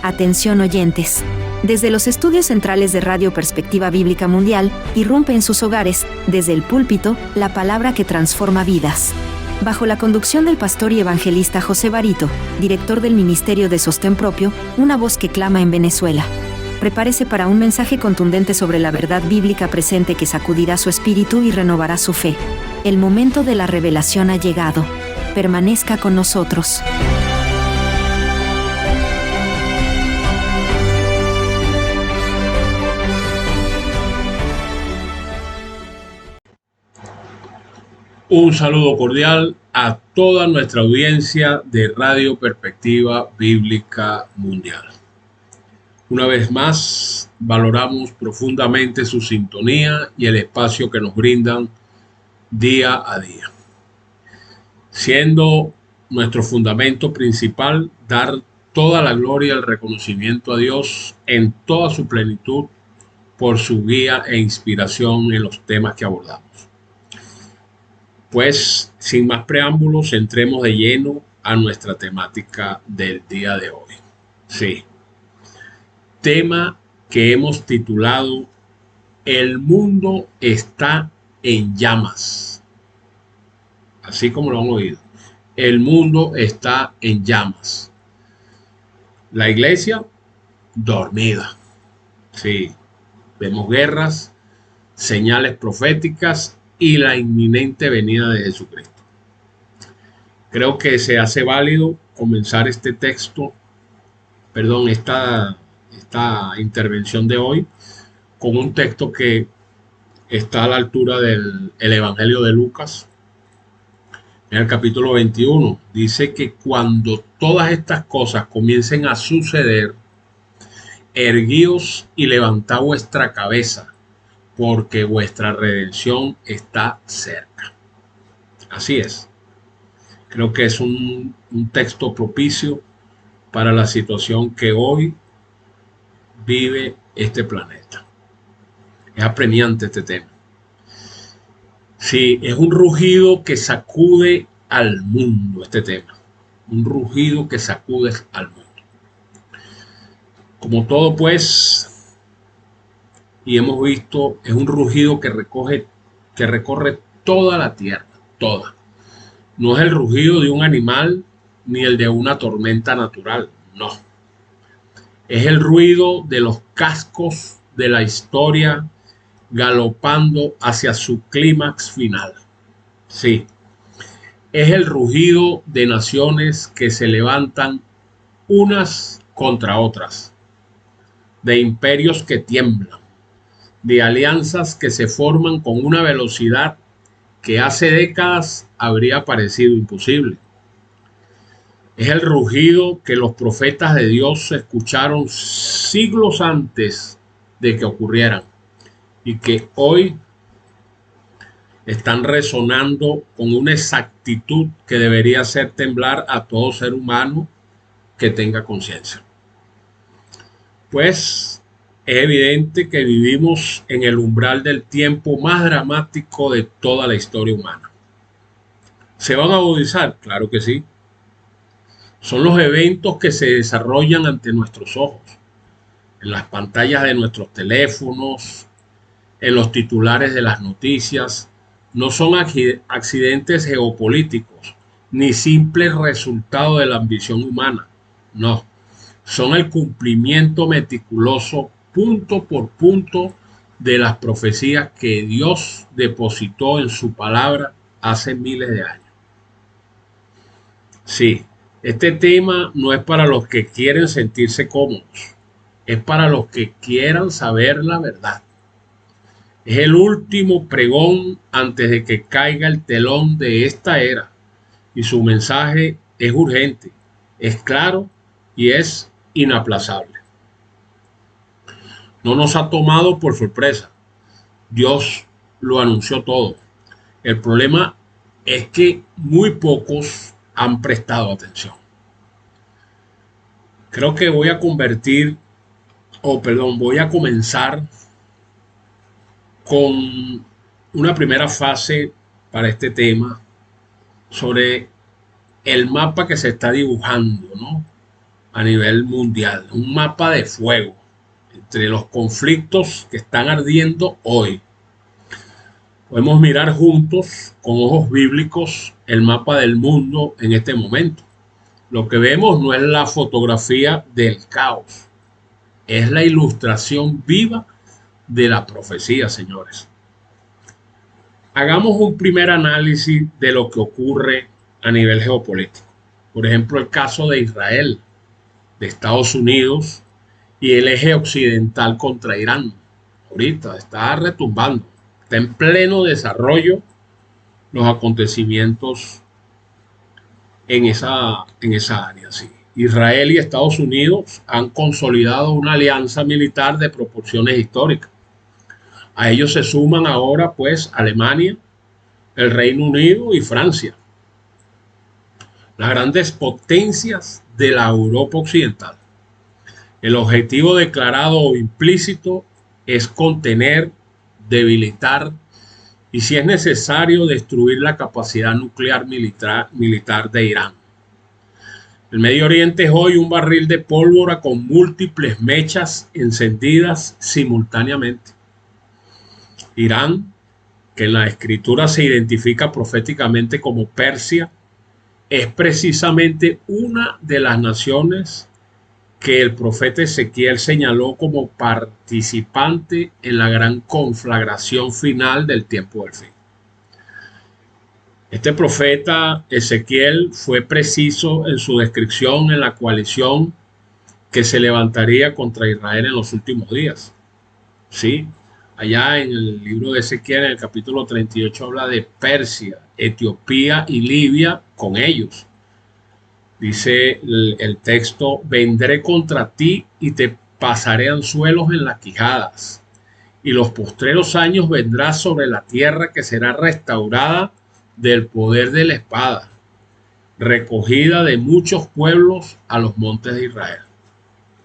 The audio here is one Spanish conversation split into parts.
Atención oyentes. Desde los estudios centrales de Radio Perspectiva Bíblica Mundial, irrumpe en sus hogares, desde el púlpito, la palabra que transforma vidas. Bajo la conducción del pastor y evangelista José Barito, director del Ministerio de Sostén Propio, una voz que clama en Venezuela. Prepárese para un mensaje contundente sobre la verdad bíblica presente que sacudirá su espíritu y renovará su fe. El momento de la revelación ha llegado. Permanezca con nosotros. Un saludo cordial a toda nuestra audiencia de Radio Perspectiva Bíblica Mundial. Una vez más, valoramos profundamente su sintonía y el espacio que nos brindan día a día. Siendo nuestro fundamento principal dar toda la gloria y el reconocimiento a Dios en toda su plenitud por su guía e inspiración en los temas que abordamos. Pues, sin más preámbulos, entremos de lleno a nuestra temática del día de hoy. Sí, tema que hemos titulado El mundo está en llamas. Así como lo han oído. El mundo está en llamas. La iglesia, dormida. Sí, vemos guerras, señales proféticas y la inminente venida de Jesucristo. Creo que se hace válido comenzar esta intervención de hoy con un texto que está a la altura del Evangelio de Lucas. En el capítulo 21 dice que cuando todas estas cosas comiencen a suceder, erguíos y levantad vuestra cabeza, porque vuestra redención está cerca. Así es. Creo que es un texto propicio para la situación que hoy vive este planeta. Es apremiante este tema. Sí, es un rugido que sacude al mundo este tema. Un rugido que sacude al mundo. Como todo, pues, y hemos visto, es un rugido que recorre toda la tierra, toda. No es el rugido de un animal ni el de una tormenta natural, no. Es el ruido de los cascos de la historia galopando hacia su clímax final. Sí, es el rugido de naciones que se levantan unas contra otras, de imperios que tiemblan, de alianzas que se forman con una velocidad que hace décadas habría parecido imposible. Es el rugido que los profetas de Dios escucharon siglos antes de que ocurrieran y que hoy están resonando con una exactitud que debería hacer temblar a todo ser humano que tenga conciencia. Pues es evidente que vivimos en el umbral del tiempo más dramático de toda la historia humana. ¿Se van a agudizar? Claro que sí. Son los eventos que se desarrollan ante nuestros ojos, en las pantallas de nuestros teléfonos, en los titulares de las noticias. No son accidentes geopolíticos, ni simples resultados de la ambición humana. No, son el cumplimiento meticuloso punto por punto de las profecías que Dios depositó en su palabra hace miles de años. Sí, este tema no es para los que quieren sentirse cómodos, es para los que quieran saber la verdad. Es el último pregón antes de que caiga el telón de esta era y su mensaje es urgente, es claro y es inaplazable. No nos ha tomado por sorpresa. Dios lo anunció todo. El problema es que muy pocos han prestado atención. Creo que voy a comenzar con una primera fase para este tema sobre el mapa que se está dibujando, ¿no? a nivel mundial, un mapa de fuego entre los conflictos que están ardiendo hoy. Podemos mirar juntos con ojos bíblicos el mapa del mundo en este momento. Lo que vemos no es la fotografía del caos, es la ilustración viva de la profecía, señores. Hagamos un primer análisis de lo que ocurre a nivel geopolítico. Por ejemplo, el caso de Israel, de Estados Unidos y el eje occidental contra Irán. Ahorita está retumbando, está en pleno desarrollo los acontecimientos en esa área. Sí. Israel y Estados Unidos han consolidado una alianza militar de proporciones históricas. A ellos se suman ahora pues Alemania, el Reino Unido y Francia, las grandes potencias de la Europa occidental. El objetivo declarado o implícito es contener, debilitar y, si es necesario, destruir la capacidad nuclear militar de Irán. El Medio Oriente es hoy un barril de pólvora con múltiples mechas encendidas simultáneamente. Irán, que en la escritura se identifica proféticamente como Persia, es precisamente una de las naciones que el profeta Ezequiel señaló como participante en la gran conflagración final del tiempo del fin. Este profeta Ezequiel fue preciso en su descripción en la coalición que se levantaría contra Israel en los últimos días. Sí, allá en el libro de Ezequiel, en el capítulo 38, habla de Persia, Etiopía y Libia con ellos. Dice el texto: vendré contra ti y te pasaré anzuelos en las quijadas, y los postreros años vendrás sobre la tierra que será restaurada del poder de la espada, recogida de muchos pueblos a los montes de Israel.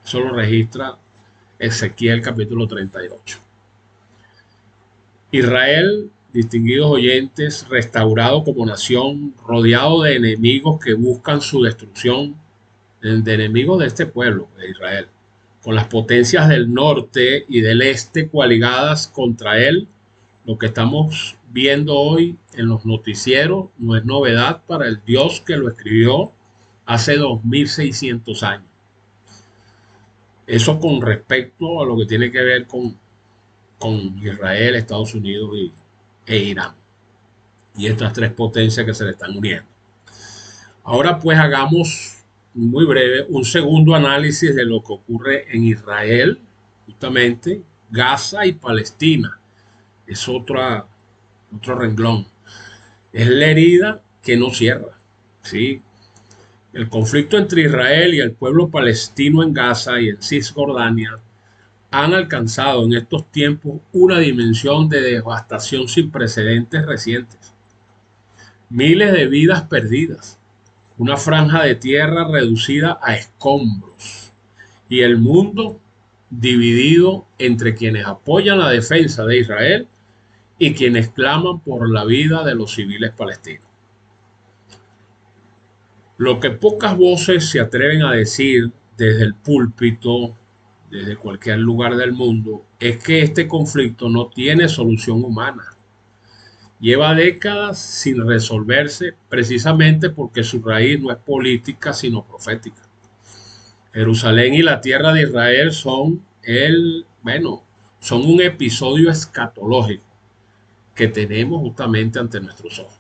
Eso lo registra Ezequiel capítulo 38. Israel, distinguidos oyentes, restaurado como nación, rodeado de enemigos que buscan su destrucción, de enemigos de este pueblo, de Israel, con las potencias del norte y del este coaligadas contra él. Lo que estamos viendo hoy en los noticieros no es novedad para el Dios que lo escribió hace 2600 años. Eso con respecto a lo que tiene que ver con Israel, Estados Unidos e Irán, y estas tres potencias que se le están uniendo. Ahora pues hagamos muy breve un segundo análisis de lo que ocurre en Israel, justamente Gaza y Palestina. Es otro renglón. Es la herida que no cierra, ¿sí? El conflicto entre Israel y el pueblo palestino en Gaza y en Cisjordania han alcanzado en estos tiempos una dimensión de devastación sin precedentes recientes. Miles de vidas perdidas, una franja de tierra reducida a escombros y el mundo dividido entre quienes apoyan la defensa de Israel y quienes claman por la vida de los civiles palestinos. Lo que pocas voces se atreven a decir desde el púlpito, desde cualquier lugar del mundo, es que este conflicto no tiene solución humana. Lleva décadas sin resolverse precisamente porque su raíz no es política sino profética. Jerusalén y la tierra de Israel son un episodio escatológico que tenemos justamente ante nuestros ojos.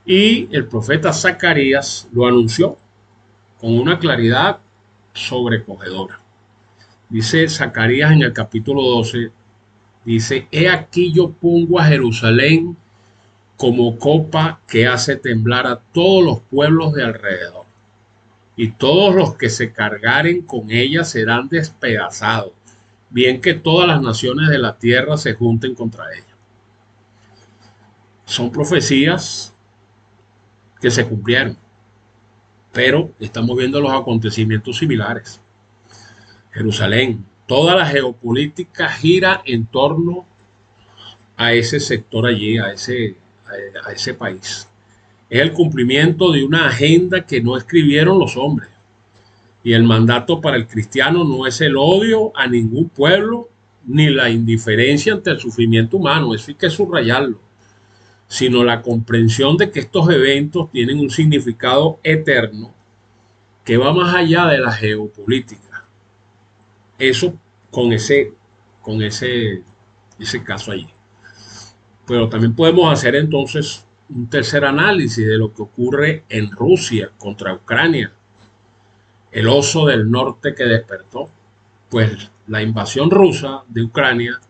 Y el profeta Zacarías lo anunció con una claridad sobrecogedora. Dice Zacarías en el capítulo 12, dice: he aquí yo pongo a Jerusalén como copa que hace temblar a todos los pueblos de alrededor, y todos los que se cargaren con ella serán despedazados, bien que todas las naciones de la tierra se junten contra ella. Son profecías que se cumplieron, pero estamos viendo los acontecimientos similares. Jerusalén, toda la geopolítica gira en torno a ese sector allí, a ese país. Es el cumplimiento de una agenda que no escribieron los hombres. Y el mandato para el cristiano no es el odio a ningún pueblo ni la indiferencia ante el sufrimiento humano, eso hay que subrayarlo, sino la comprensión de que estos eventos tienen un significado eterno que va más allá de la geopolítica. Eso con ese caso allí. Pero también podemos hacer entonces un tercer análisis de lo que ocurre en Rusia contra Ucrania, el oso del norte que despertó. Pues la invasión rusa de Ucrania,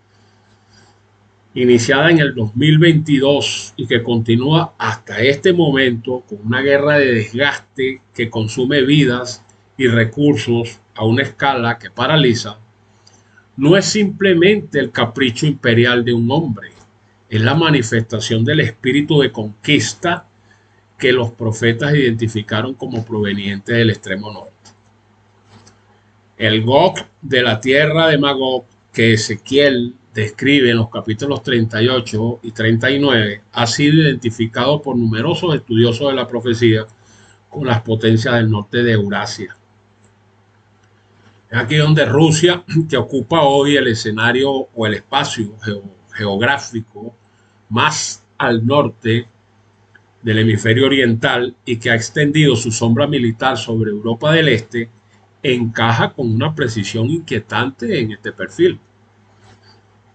iniciada en el 2022 y que continúa hasta este momento con una guerra de desgaste que consume vidas y recursos a una escala que paraliza, no es simplemente el capricho imperial de un hombre, es la manifestación del espíritu de conquista que los profetas identificaron como proveniente del extremo norte. El Gog de la tierra de Magog, que Ezequiel describe en los capítulos 38 y 39, ha sido identificado por numerosos estudiosos de la profecía con las potencias del norte de Eurasia. Es aquí donde Rusia, que ocupa hoy el escenario o el espacio geográfico más al norte del hemisferio oriental y que ha extendido su sombra militar sobre Europa del Este, encaja con una precisión inquietante en este perfil.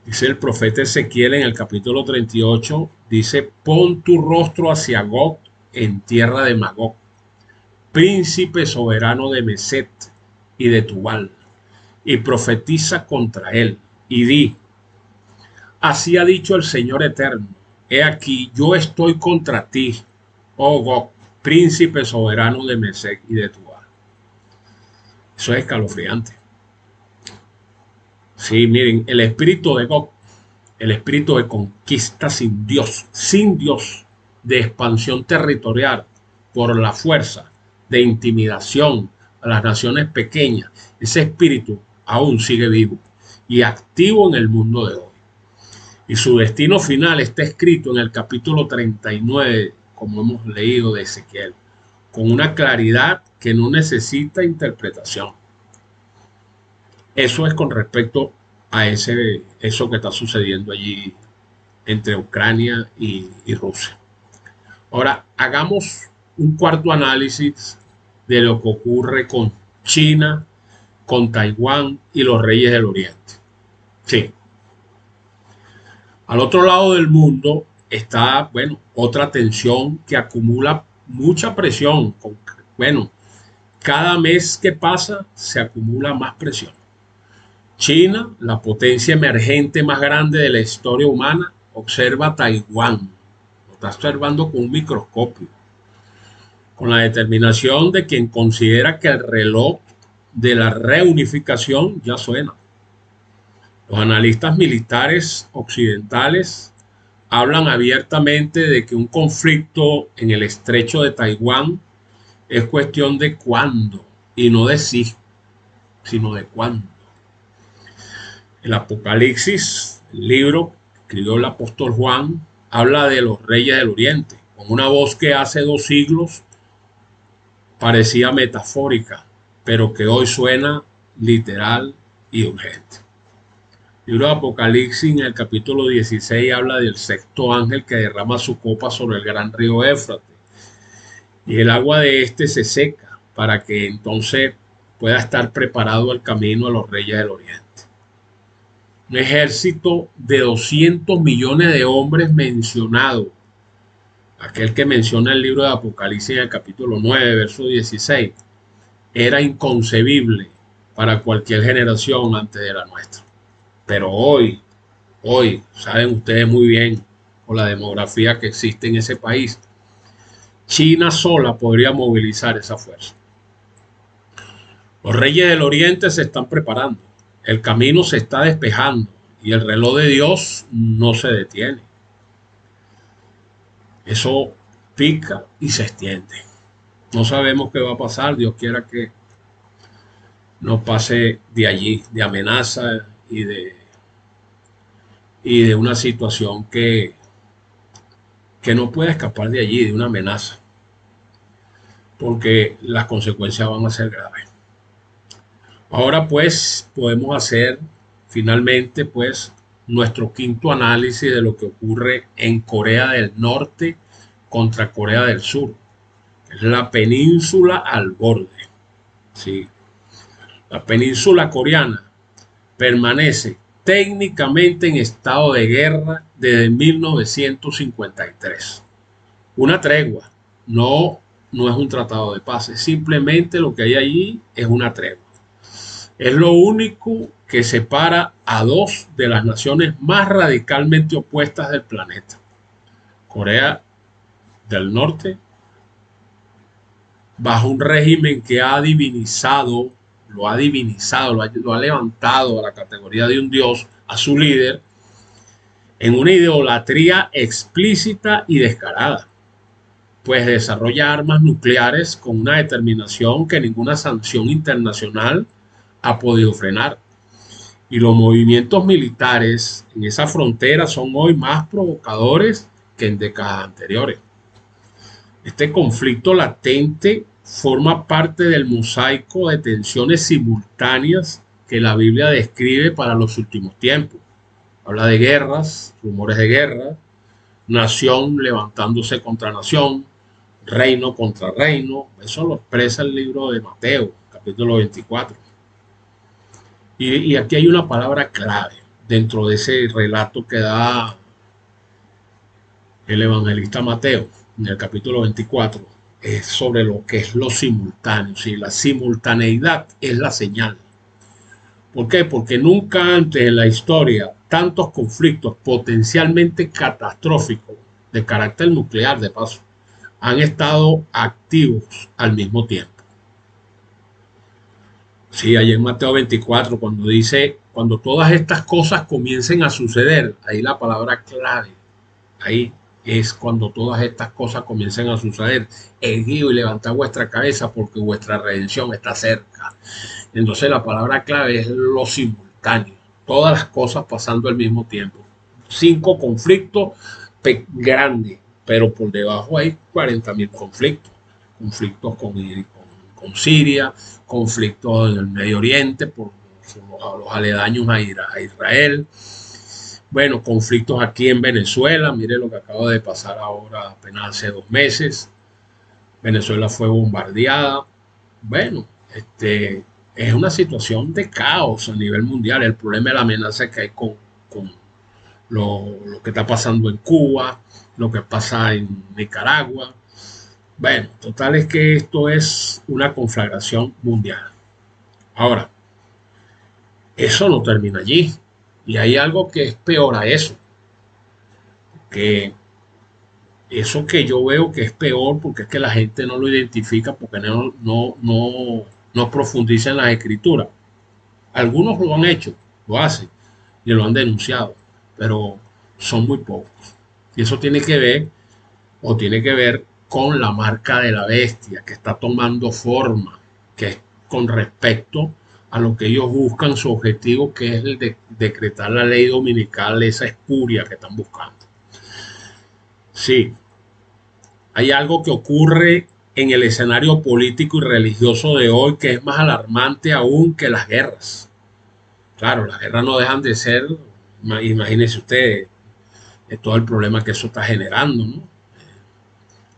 Dice el profeta Ezequiel en el capítulo 38, dice: pon tu rostro hacia Gog en tierra de Magog, príncipe soberano de Meset y de Tubal, y profetiza contra él, y di: así ha dicho el Señor eterno, he aquí, yo estoy contra ti, oh Gog, príncipe soberano de Meset y de Tubal. Eso es escalofriante. Sí, miren, el espíritu de Gog, el espíritu de conquista sin Dios, de expansión territorial por la fuerza, de intimidación a las naciones pequeñas, ese espíritu aún sigue vivo y activo en el mundo de hoy. Y su destino final está escrito en el capítulo 39, como hemos leído de Ezequiel, con una claridad que no necesita interpretación. Eso es con respecto a eso que está sucediendo allí entre Ucrania y Rusia. Ahora, hagamos un cuarto análisis de lo que ocurre con China, con Taiwán y los reyes del Oriente. Sí. Al otro lado del mundo está, otra tensión que acumula mucha presión. Cada mes que pasa se acumula más presión. China, la potencia emergente más grande de la historia humana, observa a Taiwán. Lo está observando con un microscopio, con la determinación de quien considera que el reloj de la reunificación ya suena. Los analistas militares occidentales hablan abiertamente de que un conflicto en el estrecho de Taiwán es cuestión de cuándo, y no de si, sino de cuándo. El Apocalipsis, el libro que escribió el apóstol Juan, habla de los reyes del Oriente, con una voz que hace 2 siglos parecía metafórica, pero que hoy suena literal y urgente. El libro de Apocalipsis, en el capítulo 16, habla del 6º ángel que derrama su copa sobre el gran río Éufrates, y el agua de este se seca para que entonces pueda estar preparado el camino a los reyes del Oriente. Un ejército de 200 millones de hombres mencionado, aquel que menciona el libro de Apocalipsis en el capítulo 9, verso 16, era inconcebible para cualquier generación antes de la nuestra. Pero hoy, saben ustedes muy bien, con la demografía que existe en ese país, China sola podría movilizar esa fuerza. Los reyes del Oriente se están preparando, el camino se está despejando y el reloj de Dios no se detiene. Eso pica y se extiende. No sabemos qué va a pasar, Dios quiera que no pase de allí, de amenaza y de una situación que no puede escapar de allí, de una amenaza, porque las consecuencias van a ser graves. Ahora pues podemos hacer finalmente pues nuestro quinto análisis de lo que ocurre en Corea del Norte contra Corea del Sur. Es la península al borde. Sí. La península coreana permanece técnicamente en estado de guerra desde 1953. Una tregua, no es un tratado de paz, simplemente lo que hay allí es una tregua. Es lo único que separa a dos de las naciones más radicalmente opuestas del planeta. Corea del Norte, bajo un régimen que lo ha levantado a la categoría de un dios, a su líder, en una idolatría explícita y descarada, pues desarrolla armas nucleares con una determinación que ninguna sanción internacional ha podido frenar. Y los movimientos militares en esa frontera son hoy más provocadores que en décadas anteriores. Este conflicto latente forma parte del mosaico de tensiones simultáneas que la Biblia describe para los últimos tiempos. Habla de guerras, rumores de guerra, nación levantándose contra nación, reino contra reino. Eso lo expresa el libro de Mateo, capítulo 24. Y aquí hay una palabra clave dentro de ese relato que da el evangelista Mateo en el capítulo 24. Es sobre lo que es lo simultáneo. ¿Sí? La simultaneidad es la señal. ¿Por qué? Porque nunca antes en la historia tantos conflictos potencialmente catastróficos de carácter nuclear, de paso, han estado activos al mismo tiempo. Sí, ahí en Mateo 24, cuando dice, cuando todas estas cosas comiencen a suceder, ahí la palabra clave, ahí es cuando todas estas cosas comiencen a suceder. Erguíos y levantad vuestra cabeza porque vuestra redención está cerca. Entonces la palabra clave es lo simultáneo, todas las cosas pasando al mismo tiempo. 5 conflictos grandes, pero por debajo hay 40.000 conflictos. Conflictos con Siria, conflictos en el Medio Oriente por los aledaños a Israel. Bueno, conflictos aquí en Venezuela. Mire lo que acaba de pasar ahora, apenas hace 2 meses. Venezuela fue bombardeada. Bueno, es una situación de caos a nivel mundial. El problema es la amenaza que hay con lo que está pasando en Cuba, lo que pasa en Nicaragua. Bueno, total es que esto es una conflagración mundial. Ahora, eso no termina allí. Y hay algo que es peor a eso. Que eso que yo veo que es peor porque es que la gente no lo identifica, porque no profundiza en las escrituras. Algunos lo han hecho, lo hacen y lo han denunciado, pero son muy pocos. Y eso tiene que ver con la marca de la bestia que está tomando forma, que es con respecto a lo que ellos buscan, su objetivo, que es el de decretar la ley dominical, esa espuria que están buscando. Sí, hay algo que ocurre en el escenario político y religioso de hoy que es más alarmante aún que las guerras. Claro, las guerras no dejan de ser, imagínense ustedes, todo el problema que eso está generando, ¿no?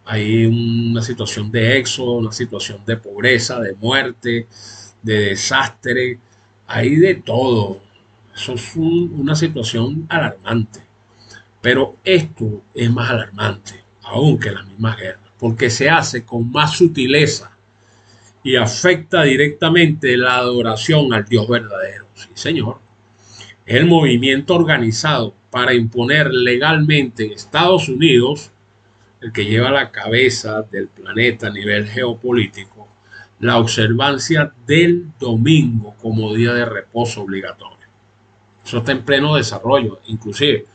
Hay una situación de éxodo, una situación de pobreza, de muerte, de desastre, hay de todo. Eso es una situación alarmante. Pero esto es más alarmante, aún que las mismas guerras, porque se hace con más sutileza y afecta directamente la adoración al Dios verdadero. Sí, señor. Es el movimiento organizado para imponer legalmente en Estados Unidos, el que lleva la cabeza del planeta a nivel geopolítico, la observancia del domingo como día de reposo obligatorio. Eso está en pleno desarrollo. Inclusive,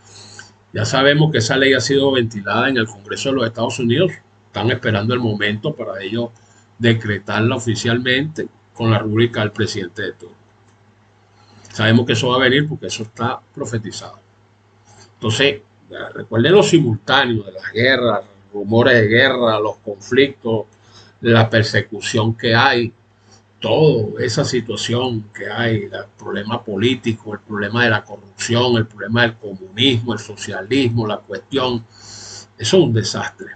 ya sabemos que esa ley ha sido ventilada en el Congreso de los Estados Unidos. Están esperando el momento para ellos decretarla oficialmente con la rúbrica del presidente de turno. Sabemos que eso va a venir porque eso está profetizado. Entonces, recuerden lo simultáneo de las guerras, rumores de guerra, los conflictos, la persecución que hay. toda esa situación que hay, el problema político, el problema de la corrupción, el problema del comunismo, el socialismo, la cuestión, eso es un desastre.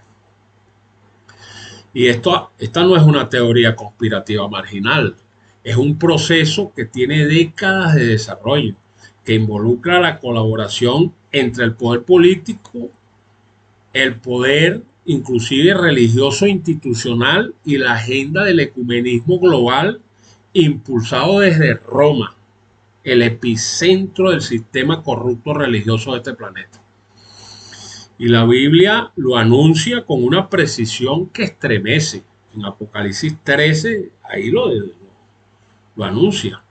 Y esta no es una teoría conspirativa marginal, es un proceso que tiene décadas de desarrollo, que involucra la colaboración entre el poder político, el poder inclusive religioso institucional y la agenda del ecumenismo global impulsado desde Roma, el epicentro del sistema corrupto religioso de este planeta. Y la Biblia lo anuncia con una precisión que estremece. En Apocalipsis 13, ahí lo anuncia.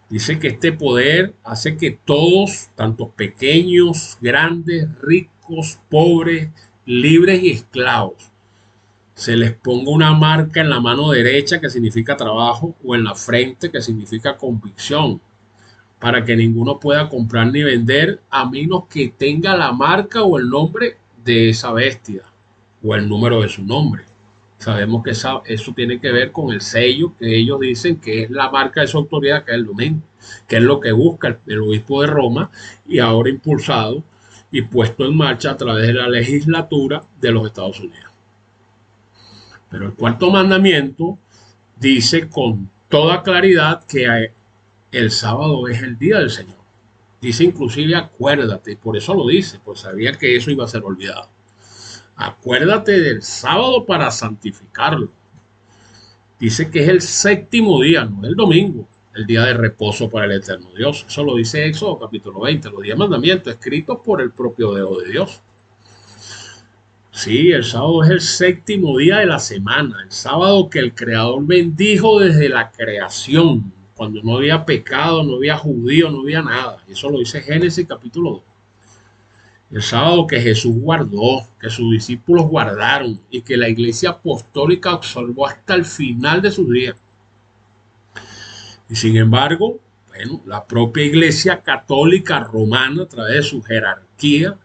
Dice que este poder hace que todos, tanto pequeños, grandes, ricos, pobres, libres y esclavos, se les ponga una marca en la mano derecha que significa trabajo o en la frente que significa convicción, para que ninguno pueda comprar ni vender a menos que tenga la marca o el nombre de esa bestia o el número de su nombre. Sabemos que eso tiene que ver con el sello que ellos dicen que es la marca de su autoridad, que es el domingo, que es lo que busca el obispo de Roma y ahora impulsado y puesto en marcha a través de la legislatura de los Estados Unidos. Pero el cuarto mandamiento dice con toda claridad que el sábado es el día del Señor. Dice inclusive acuérdate, y por eso lo dice, pues sabía que eso iba a ser olvidado. Acuérdate del sábado para santificarlo. Dice que es el séptimo día, no el domingo, el día de reposo para el eterno Dios. Eso lo dice Éxodo capítulo 20, los 10 mandamientos escritos por el propio dedo de Dios. Sí, el sábado es el séptimo día de la semana, el sábado que el Creador bendijo desde la creación, cuando no había pecado, no había judío, no había nada. Eso lo dice Génesis capítulo 2. El sábado que Jesús guardó, que sus discípulos guardaron y que la iglesia apostólica observó hasta el final de sus días. Y sin embargo, bueno, la propia iglesia católica romana, a través de su jerarquía,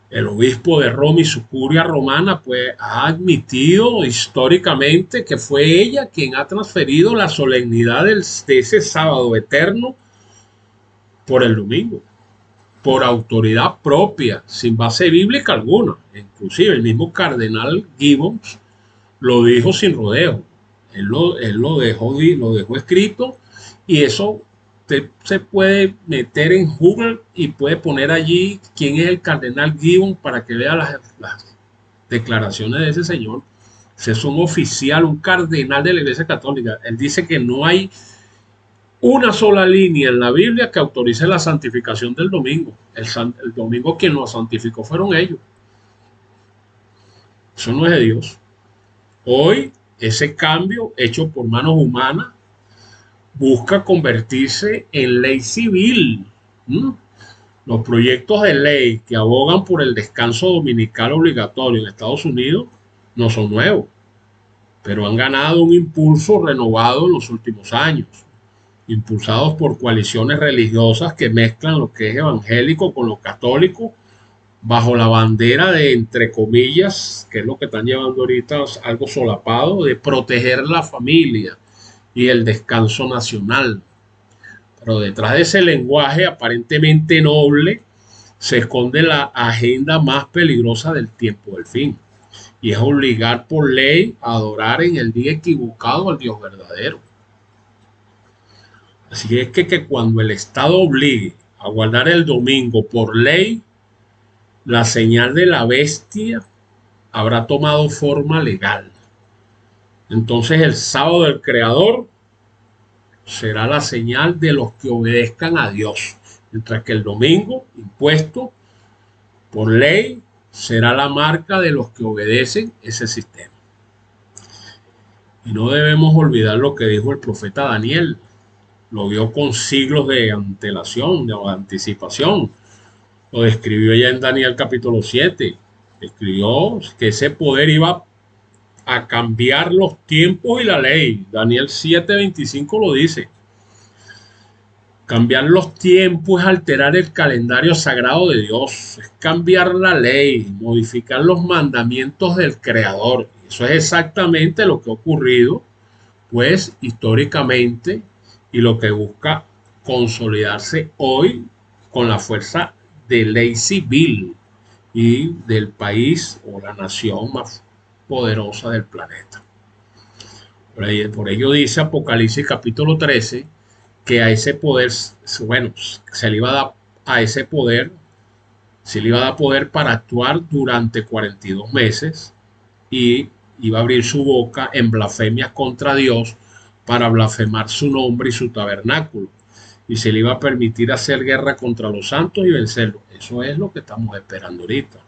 el obispo de Roma y su curia romana, pues ha admitido históricamente que fue ella quien ha transferido la solemnidad de ese sábado eterno por el domingo, por autoridad propia, sin base bíblica alguna. Inclusive el mismo cardenal Gibbons lo dijo sin rodeo. Él lo dejó escrito, y eso se puede meter en Google y puede poner allí quién es el cardenal Gibbons para que vea las declaraciones de ese señor. Es un oficial, un cardenal de la Iglesia Católica. Él dice que no hay una sola línea en la Biblia que autorice la santificación del domingo. El domingo quien lo santificó fueron ellos. Eso no es de Dios. Hoy ese cambio hecho por manos humanas busca convertirse en ley civil. Los proyectos de ley que abogan por el descanso dominical obligatorio en Estados Unidos no son nuevos, pero han ganado un impulso renovado en los últimos años, impulsados por coaliciones religiosas que mezclan lo que es evangélico con lo católico bajo la bandera de, entre comillas, que es lo que están llevando ahorita, algo solapado, de proteger la familia y el descanso nacional. Pero detrás de ese lenguaje aparentemente noble se esconde la agenda más peligrosa del tiempo del fin, y es obligar por ley a adorar en el día equivocado al Dios verdadero. Así es que cuando el Estado obligue a guardar el domingo por ley, la señal de la bestia habrá tomado forma legal. Entonces el sábado del Creador será la señal de los que obedezcan a Dios, mientras que el domingo, impuesto por ley, será la marca de los que obedecen ese sistema. Y no debemos olvidar lo que dijo el profeta Daniel. Lo vio con siglos de antelación, de anticipación. Lo describió ya en Daniel capítulo 7. Escribió que ese poder iba a cambiar los tiempos y la ley. Daniel 7:25 lo dice. Cambiar los tiempos es alterar el calendario sagrado de Dios, es cambiar la ley, modificar los mandamientos del Creador. Eso es exactamente lo que ha ocurrido pues históricamente, y lo que busca consolidarse hoy con la fuerza de ley civil y del país o la nación más poderosa del planeta. Por ello dice Apocalipsis capítulo 13 que a ese poder, bueno, se le iba a dar a ese poder, se le iba a dar poder para actuar durante 42 meses y iba a abrir su boca en blasfemias contra Dios para blasfemar su nombre y su tabernáculo. Y se le iba a permitir hacer guerra contra los santos y vencerlos. Eso es lo que estamos esperando ahorita.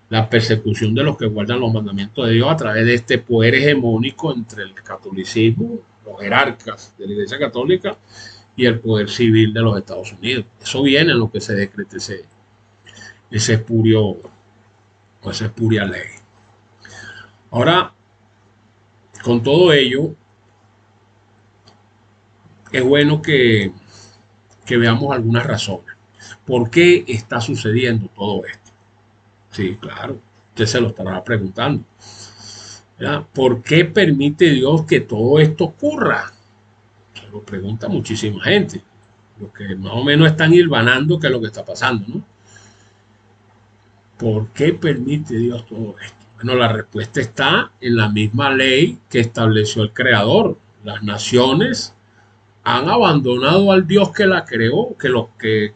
La persecución de los que guardan los mandamientos de Dios a través de este poder hegemónico entre el catolicismo, los jerarcas de la Iglesia Católica y el poder civil de los Estados Unidos. Eso viene en lo que se decrete esa espuria ley. Ahora, con todo ello, es bueno que veamos algunas razones. ¿Por qué está sucediendo todo esto? Sí, claro, usted se lo estará preguntando. ¿Verdad? ¿Por qué permite Dios que todo esto ocurra? Se lo pregunta muchísima gente. Los que más o menos están hilvanando qué es lo que está pasando, ¿no? ¿Por qué permite Dios todo esto? Bueno, la respuesta está en la misma ley que estableció el Creador. Las naciones han abandonado al Dios que las creó, que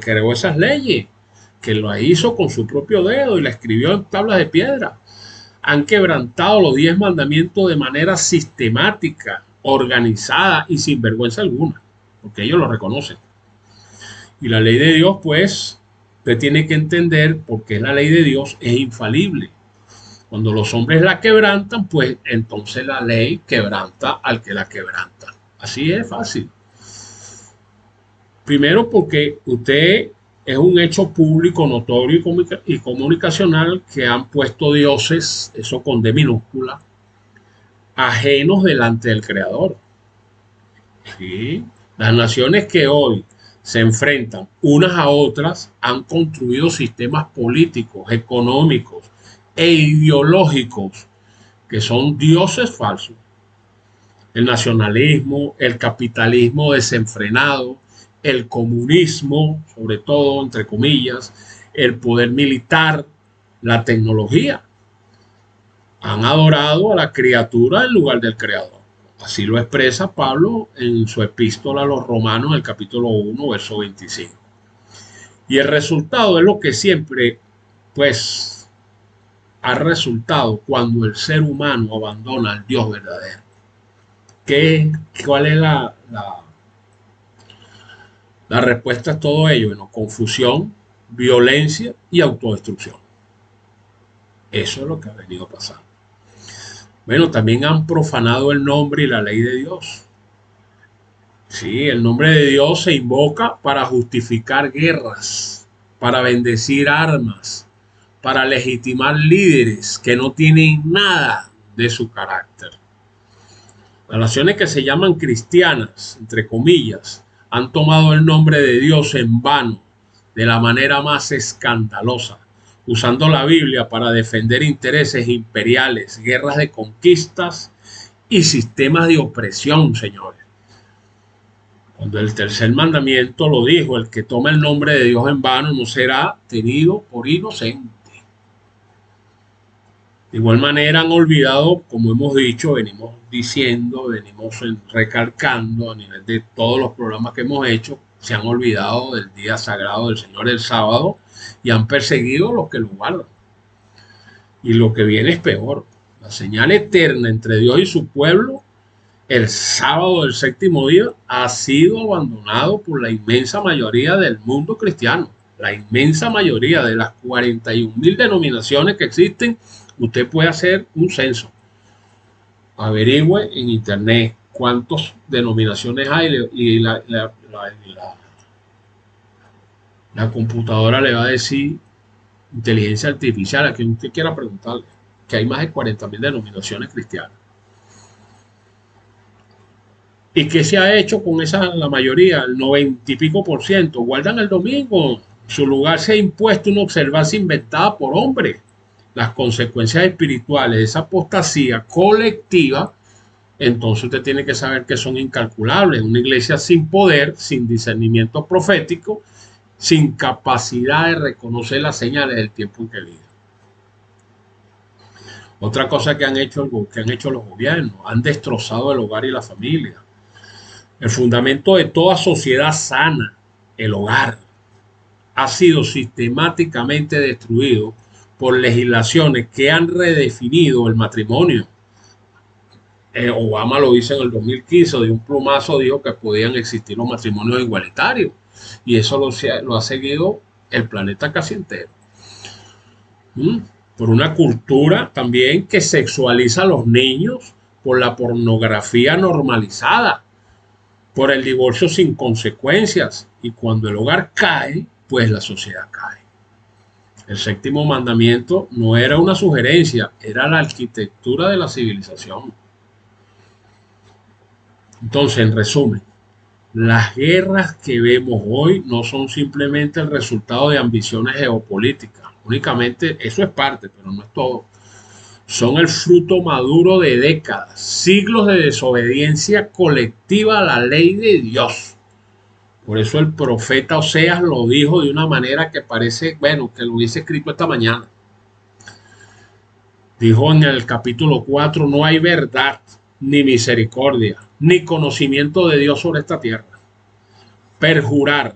creó esas leyes, que lo hizo con su propio dedo y la escribió en tablas de piedra. Han quebrantado los 10 mandamientos de manera sistemática, organizada y sin vergüenza alguna, porque ellos lo reconocen. Y la ley de Dios, pues, usted tiene que entender, porque la ley de Dios es infalible. Cuando los hombres la quebrantan, pues entonces la ley quebranta al que la quebranta. Así es fácil. Primero porque usted es un hecho público, notorio y comunicacional que han puesto dioses, eso con D minúscula, ajenos delante del Creador. ¿Sí? Las naciones que hoy se enfrentan unas a otras han construido sistemas políticos, económicos e ideológicos que son dioses falsos. El nacionalismo, el capitalismo desenfrenado, el comunismo, sobre todo, entre comillas, el poder militar, la tecnología. Han adorado a la criatura en lugar del Creador. Así lo expresa Pablo en su epístola a los Romanos, en el capítulo 1, verso 25. Y el resultado es lo que siempre, pues, ha resultado cuando el ser humano abandona al Dios verdadero. ¿Cuál es la respuesta a todo ello? Bueno, confusión, violencia y autodestrucción. Eso es lo que ha venido pasando. Bueno, también han profanado el nombre y la ley de Dios. Sí, el nombre de Dios se invoca para justificar guerras, para bendecir armas, para legitimar líderes que no tienen nada de su carácter. Las naciones que se llaman cristianas, entre comillas, han tomado el nombre de Dios en vano, de la manera más escandalosa, usando la Biblia para defender intereses imperiales, guerras de conquistas y sistemas de opresión, señores. Cuando el tercer mandamiento lo dijo, el que toma el nombre de Dios en vano no será tenido por inocente. De igual manera han olvidado, como hemos dicho, venimos diciendo, venimos recalcando a nivel de todos los programas que hemos hecho, se han olvidado del día sagrado del Señor el sábado y han perseguido a los que lo guardan. Y lo que viene es peor. La señal eterna entre Dios y su pueblo, el sábado del séptimo día, ha sido abandonado por la inmensa mayoría del mundo cristiano. La inmensa mayoría de las 41.000 denominaciones que existen. Usted puede hacer un censo. Averigüe en internet cuántas denominaciones hay y la computadora le va a decir, inteligencia artificial, a quien usted quiera preguntarle, que hay más de 40.000 denominaciones cristianas. ¿Y qué se ha hecho con esa, la mayoría, el 90 y pico %? Guardan el domingo. En su lugar se ha impuesto una observancia inventada por hombres. Las consecuencias espirituales de esa apostasía colectiva entonces usted tiene que saber que son incalculables. Una iglesia sin poder, sin discernimiento profético, sin capacidad de reconocer las señales del tiempo en que vive. Otra cosa que han hecho los gobiernos, han destrozado el hogar y la familia. El fundamento de toda sociedad sana, el hogar, ha sido sistemáticamente destruido por legislaciones que han redefinido el matrimonio. Obama lo dice en el 2015, de un plumazo dijo que podían existir los matrimonios igualitarios, y eso lo ha seguido el planeta casi entero. Por una cultura también que sexualiza a los niños, por la pornografía normalizada, por el divorcio sin consecuencias, y cuando el hogar cae, pues la sociedad cae. El séptimo mandamiento no era una sugerencia, era la arquitectura de la civilización. Entonces, en resumen, las guerras que vemos hoy no son simplemente el resultado de ambiciones geopolíticas. Únicamente, eso es parte, pero no es todo. Son el fruto maduro de décadas, siglos de desobediencia colectiva a la ley de Dios. Por eso el profeta Oseas lo dijo de una manera que parece, bueno, que lo hubiese escrito esta mañana. Dijo en el capítulo 4, no hay verdad, ni misericordia, ni conocimiento de Dios sobre esta tierra. Perjurar,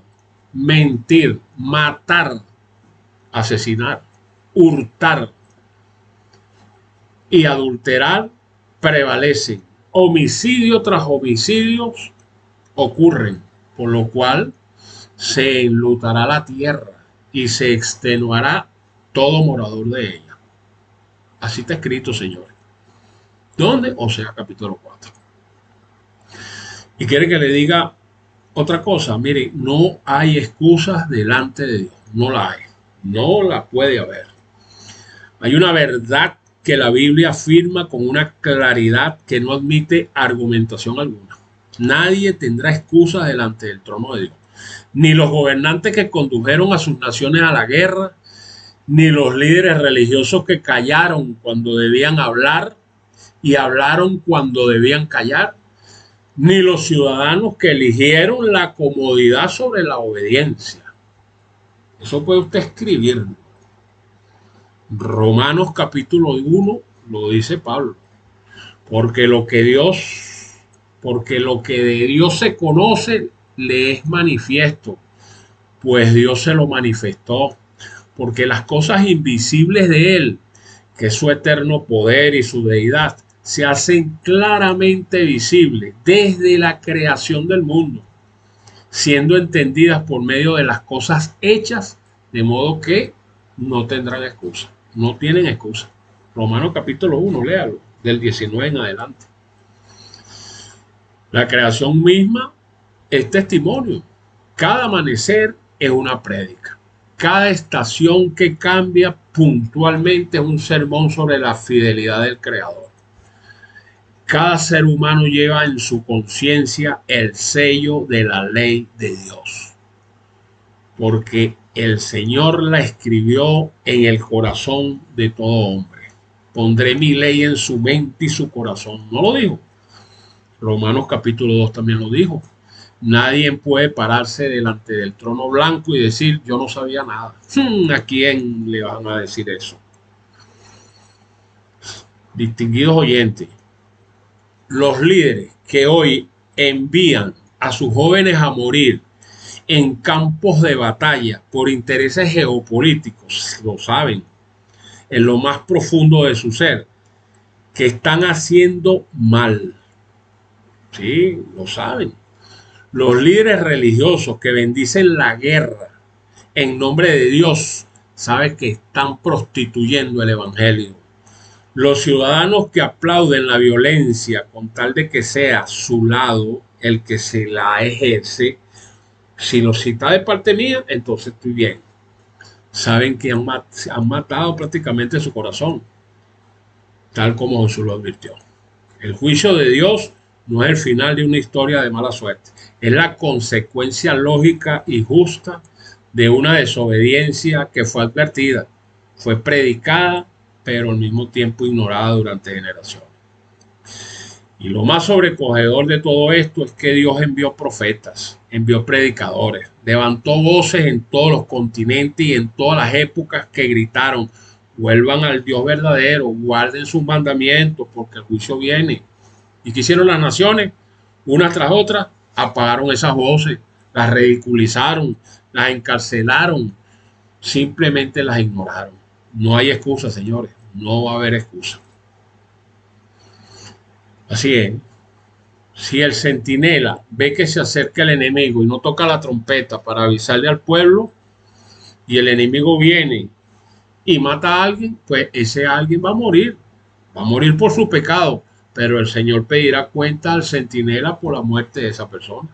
mentir, matar, asesinar, hurtar y adulterar prevalecen. Homicidio tras homicidios ocurren, por lo cual se enlutará la tierra y se extenuará todo morador de ella. Así está escrito, señores. ¿Dónde? Oseas capítulo 4. Y quiere que le diga otra cosa. Mire, no hay excusas delante de Dios. No la hay. No la puede haber. Hay una verdad que la Biblia afirma con una claridad que no admite argumentación alguna. Nadie tendrá excusas delante del trono de Dios. Ni los gobernantes que condujeron a sus naciones a la guerra, ni los líderes religiosos que callaron cuando debían hablar y hablaron cuando debían callar, ni los ciudadanos que eligieron la comodidad sobre la obediencia. Eso puede usted escribir. Romanos capítulo 1 lo dice Pablo. Porque lo que de Dios se conoce le es manifiesto, pues Dios se lo manifestó. Porque las cosas invisibles de Él, que es su eterno poder y su deidad, se hacen claramente visibles desde la creación del mundo, siendo entendidas por medio de las cosas hechas, de modo que no tendrán excusa. No tienen excusa. Romanos capítulo 1, léalo, del 19 en adelante. La creación misma es testimonio. Cada amanecer es una prédica. Cada estación que cambia puntualmente es un sermón sobre la fidelidad del Creador. Cada ser humano lleva en su conciencia el sello de la ley de Dios. Porque el Señor la escribió en el corazón de todo hombre. Pondré mi ley en su mente y su corazón. ¿No lo dijo? Romanos capítulo 2 también lo dijo. Nadie puede pararse delante del trono blanco y decir, yo no sabía nada. ¿A quién le van a decir eso? Distinguidos oyentes, los líderes que hoy envían a sus jóvenes a morir en campos de batalla por intereses geopolíticos, lo saben, en lo más profundo de su ser, que están haciendo mal. Sí, lo saben. Los líderes religiosos que bendicen la guerra en nombre de Dios saben que están prostituyendo el evangelio. Los ciudadanos que aplauden la violencia con tal de que sea su lado el que se la ejerce, si lo cita de parte mía, entonces estoy bien. Saben que han matado prácticamente su corazón, tal como Jesús lo advirtió. El juicio de Dios no es el final de una historia de mala suerte. Es la consecuencia lógica y justa de una desobediencia que fue advertida, fue predicada, pero al mismo tiempo ignorada durante generaciones. Y lo más sobrecogedor de todo esto es que Dios envió profetas, envió predicadores, levantó voces en todos los continentes y en todas las épocas que gritaron: vuelvan al Dios verdadero, guarden sus mandamientos porque el juicio viene. ¿Y qué hicieron las naciones? Unas tras otras apagaron esas voces, las ridiculizaron, las encarcelaron, simplemente las ignoraron. No hay excusa, señores, no va a haber excusa. Así es. Si el centinela ve que se acerca el enemigo y no toca la trompeta para avisarle al pueblo, y el enemigo viene y mata a alguien, pues ese alguien va a morir por su pecado, pero el Señor pedirá cuenta al centinela por la muerte de esa persona.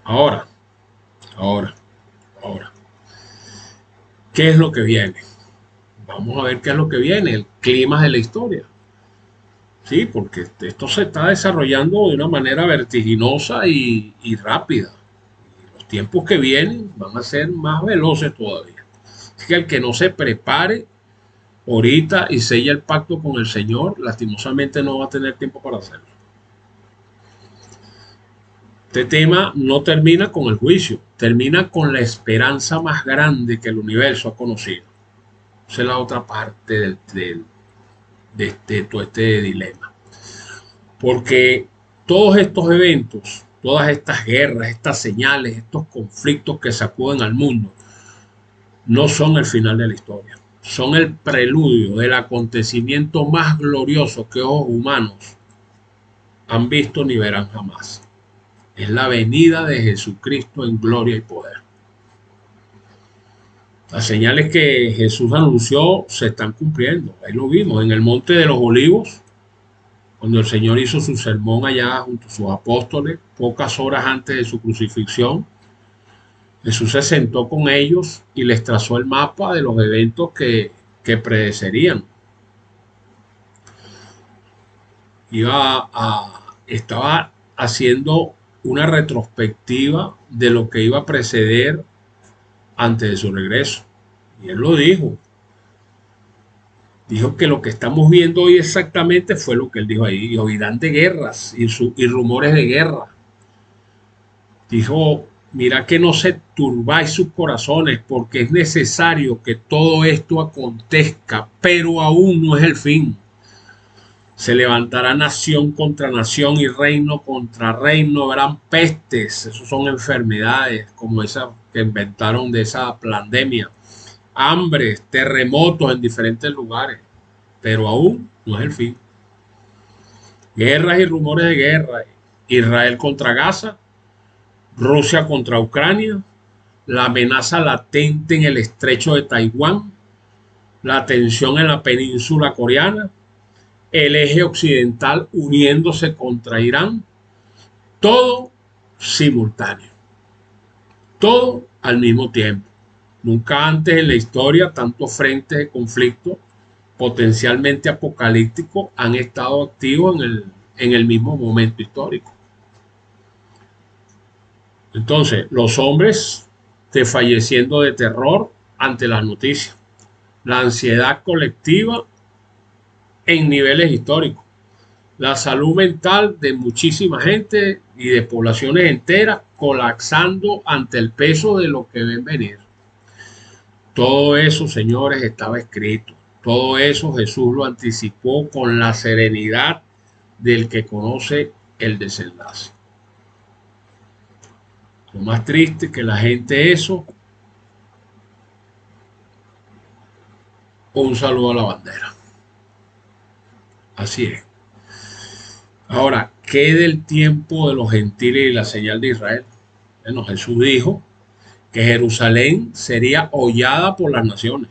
Ahora, ahora, ¿qué es lo que viene? Vamos a ver qué es lo que viene, el clima de la historia. Sí, porque esto se está desarrollando de una manera vertiginosa y rápida. Los tiempos que vienen van a ser más veloces todavía. Así que el que no se prepare ahorita y sella el pacto con el Señor, lastimosamente no va a tener tiempo para hacerlo. Este tema no termina con el juicio, termina con la esperanza más grande que el universo ha conocido. Esa es la otra parte de todo este dilema. Porque todos estos eventos, todas estas guerras, estas señales, estos conflictos que sacuden al mundo, no son el final de la historia. Son el preludio del acontecimiento más glorioso que ojos humanos han visto ni verán jamás. Es la venida de Jesucristo en gloria y poder. Las señales que Jesús anunció se están cumpliendo. Ahí lo vimos en el Monte de los Olivos, cuando el Señor hizo su sermón allá junto a sus apóstoles, pocas horas antes de su crucifixión. Jesús se sentó con ellos y les trazó el mapa de los eventos que predecerían. Estaba haciendo una retrospectiva de lo que iba a preceder antes de su regreso. Y él lo dijo. Dijo que lo que estamos viendo hoy exactamente fue lo que él dijo ahí. Y oirán de guerras y rumores de guerra. Dijo: mira que no se turbáis sus corazones, porque es necesario que todo esto acontezca, pero aún no es el fin. Se levantará nación contra nación y reino contra reino. Habrán pestes, eso son enfermedades como esa que inventaron de esa pandemia. Hambres, terremotos en diferentes lugares, pero aún no es el fin. Guerras y rumores de guerra. Israel contra Gaza, Rusia contra Ucrania, la amenaza latente en el estrecho de Taiwán, la tensión en la península coreana, el eje occidental uniéndose contra Irán, todo simultáneo, todo al mismo tiempo. Nunca antes en la historia tantos frentes de conflicto potencialmente apocalípticos han estado activos en el mismo momento histórico. Entonces, los hombres desfalleciendo de terror ante las noticias, la ansiedad colectiva en niveles históricos, la salud mental de muchísima gente y de poblaciones enteras colapsando ante el peso de lo que ven venir. Todo eso, señores, estaba escrito. Todo eso Jesús lo anticipó con la serenidad del que conoce el desenlace. Lo más triste es que la gente eso, un saludo a la bandera. Así es. Ahora, ¿qué del tiempo de los gentiles y la señal de Israel? Bueno, Jesús dijo que Jerusalén sería hollada por las naciones.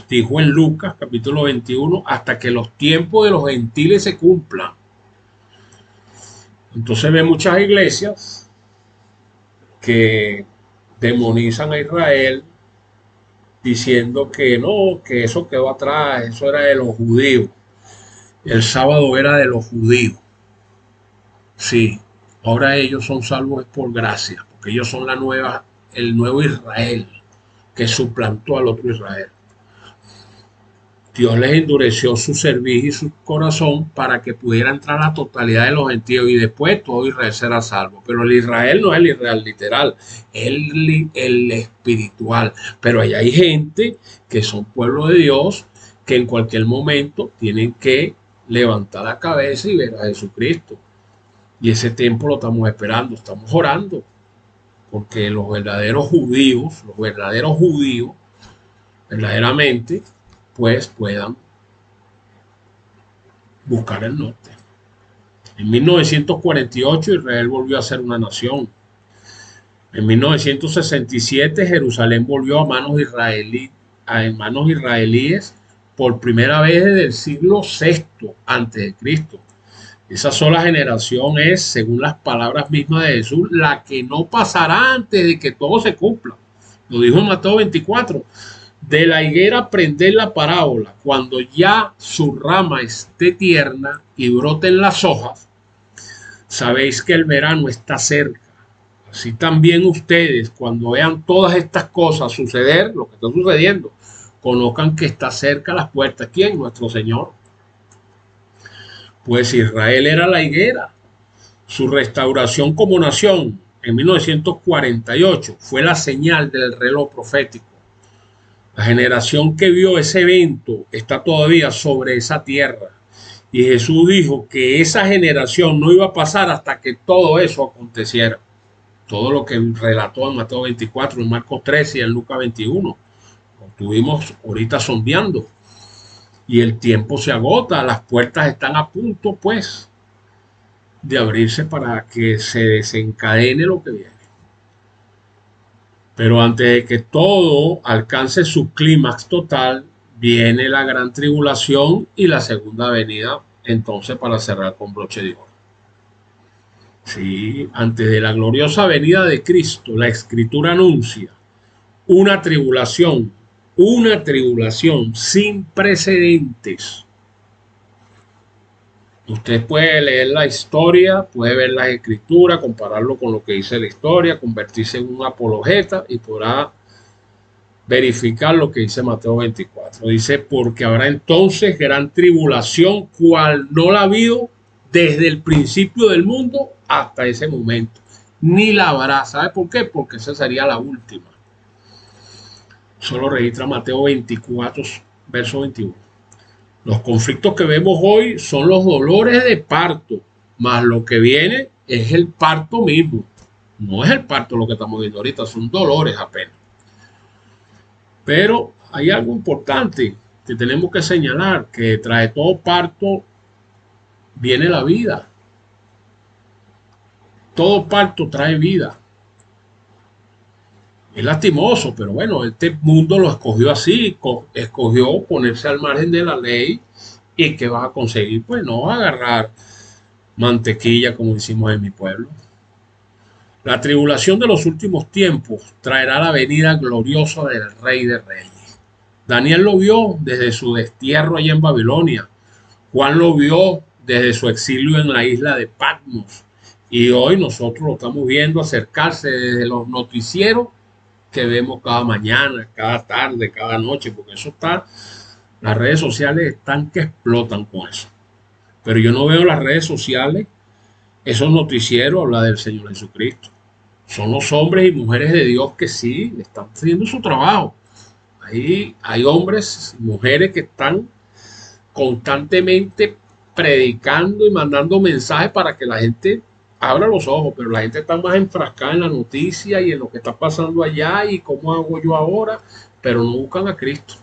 Dijo en Lucas capítulo 21, hasta que los tiempos de los gentiles se cumplan. Entonces ve muchas iglesias que demonizan a Israel diciendo que no, que eso quedó atrás, eso era de los judíos. El sábado era de los judíos. Sí, ahora ellos son salvos por gracia, porque ellos son el nuevo Israel que suplantó al otro Israel. Dios les endureció su cerviz y su corazón para que pudiera entrar la totalidad de los gentiles y después todo Israel será salvo. Pero el Israel no es el Israel literal, es el espiritual. Pero allá hay gente que son pueblo de Dios que en cualquier momento tienen que levantar la cabeza y ver a Jesucristo. Y ese tiempo lo estamos esperando, estamos orando, porque los verdaderos judíos, verdaderamente, pues puedan buscar el norte. En 1948 Israel volvió a ser una nación. En 1967 Jerusalén volvió a manos israelíes por primera vez desde el siglo VI antes de Cristo. Esa sola generación es, según las palabras mismas de Jesús, la que no pasará antes de que todo se cumpla. Lo dijo en Mateo 24. De la higuera prended la parábola, cuando ya su rama esté tierna y broten las hojas, sabéis que el verano está cerca. Así también ustedes, cuando vean todas estas cosas suceder, lo que está sucediendo, conozcan que está cerca las puertas. ¿Quién? Nuestro Señor. Pues Israel era la higuera. Su restauración como nación en 1948 fue la señal del reloj profético. La generación que vio ese evento está todavía sobre esa tierra. Y Jesús dijo que esa generación no iba a pasar hasta que todo eso aconteciera. Todo lo que relató en Mateo 24, en Marcos 13 y en Lucas 21. Lo estuvimos ahorita sondeando. Y el tiempo se agota, las puertas están a punto, pues, de abrirse para que se desencadene lo que viene. Pero antes de que todo alcance su clímax total, viene la gran tribulación y la segunda venida, entonces, para cerrar con broche de oro. Sí, antes de la gloriosa venida de Cristo, la Escritura anuncia una tribulación sin precedentes. Usted puede leer la historia, puede ver las escrituras, compararlo con lo que dice la historia, convertirse en un apologeta y podrá verificar lo que dice Mateo 24. Dice, porque habrá entonces gran tribulación, cual no la ha habido desde el principio del mundo hasta ese momento. Ni la habrá. ¿Sabe por qué? Porque esa sería la última. Solo registra Mateo 24, verso 21. Los conflictos que vemos hoy son los dolores de parto, más lo que viene es el parto mismo. No es el parto lo que estamos viendo ahorita, son dolores apenas. Pero hay algo importante que tenemos que señalar, que trae todo parto viene la vida. Todo parto trae vida. Es lastimoso, pero bueno, este mundo lo escogió así, escogió ponerse al margen de la ley. ¿Y qué vas a conseguir? Pues no vas a agarrar mantequilla como decimos en mi pueblo. La tribulación de los últimos tiempos traerá la venida gloriosa del Rey de Reyes. Daniel lo vio desde su destierro allá en Babilonia. Juan lo vio desde su exilio en la isla de Patmos. Y hoy nosotros lo estamos viendo acercarse desde los noticieros que vemos cada mañana, cada tarde, cada noche, porque eso está, las redes sociales están que explotan con eso. Pero yo no veo las redes sociales, esos noticieros hablan del Señor Jesucristo. Son los hombres y mujeres de Dios que sí están haciendo su trabajo. Ahí hay hombres y mujeres que están constantemente predicando y mandando mensajes para que la gente abra los ojos, pero la gente está más enfrascada en la noticia y en lo que está pasando allá y cómo hago yo ahora, pero no buscan a Cristo.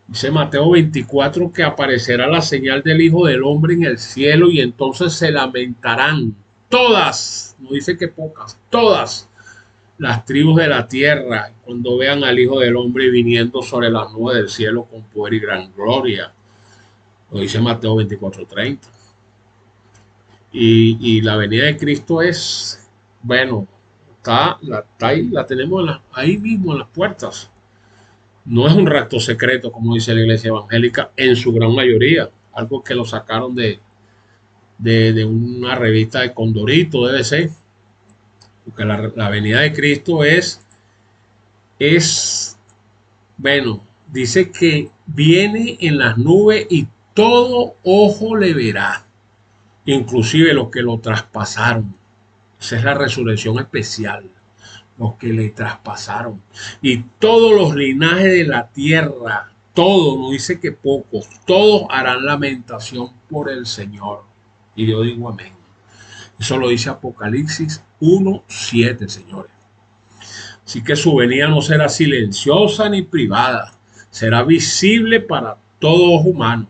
Dice Mateo 24 que aparecerá la señal del Hijo del Hombre en el cielo y entonces se lamentarán todas, no dice que pocas, todas las tribus de la tierra cuando vean al Hijo del Hombre viniendo sobre las nubes del cielo con poder y gran gloria. Lo dice Mateo 24:30. Y la venida de Cristo es, bueno, está ahí, la tenemos ahí mismo en las puertas. No es un rapto secreto, como dice la iglesia evangélica, en su gran mayoría. Algo que lo sacaron de una revista de Condorito, debe ser. Porque la venida de Cristo es, bueno, dice que viene en las nubes y todo ojo le verá, inclusive los que lo traspasaron. Esa es la resurrección especial, los que le traspasaron. Y todos los linajes de la tierra, todos, no dice que pocos, todos harán lamentación por el Señor. Y yo digo amén. Eso lo dice Apocalipsis 1:7, señores. Así que su venida no será silenciosa ni privada, será visible para todo ojo humano.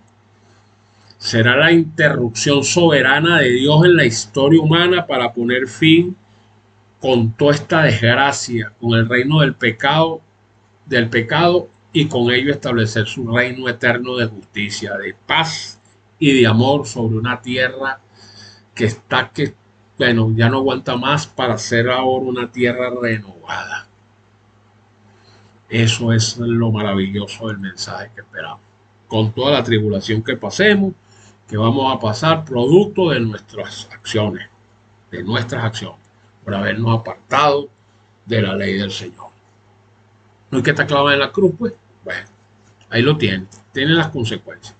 Será la interrupción soberana de Dios en la historia humana para poner fin con toda esta desgracia, con el reino del pecado y con ello establecer su reino eterno de justicia, de paz y de amor sobre una tierra que ya no aguanta más, para ser ahora una tierra renovada. Eso es lo maravilloso del mensaje que esperamos. Con toda la tribulación que pasemos, que vamos a pasar producto de nuestras acciones, por habernos apartado de la ley del Señor. ¿No es que está clavada en la cruz? Pues, bueno, ahí lo tiene las consecuencias.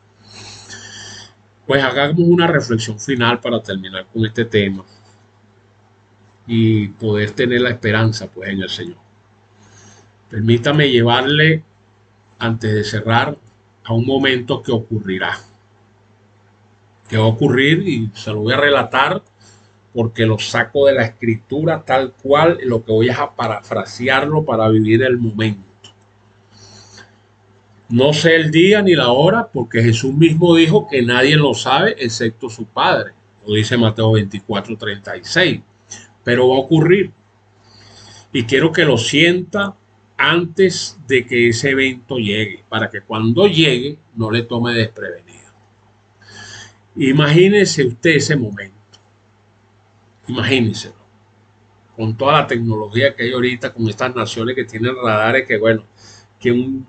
Pues hagamos una reflexión final para terminar con este tema y poder tener la esperanza pues en el Señor. Permítame llevarle, antes de cerrar, a un momento que ocurrirá. Que va a ocurrir y se lo voy a relatar porque lo saco de la escritura tal cual, lo que voy a parafrasearlo para vivir el momento. No sé el día ni la hora, porque Jesús mismo dijo que nadie lo sabe excepto su Padre. Lo dice Mateo 24:36. Pero va a ocurrir. Y quiero que lo sienta antes de que ese evento llegue, para que cuando llegue no le tome desprevenido. Imagínese usted ese momento. Imagínenselo. Con toda la tecnología que hay ahorita, con estas naciones que tienen radares que un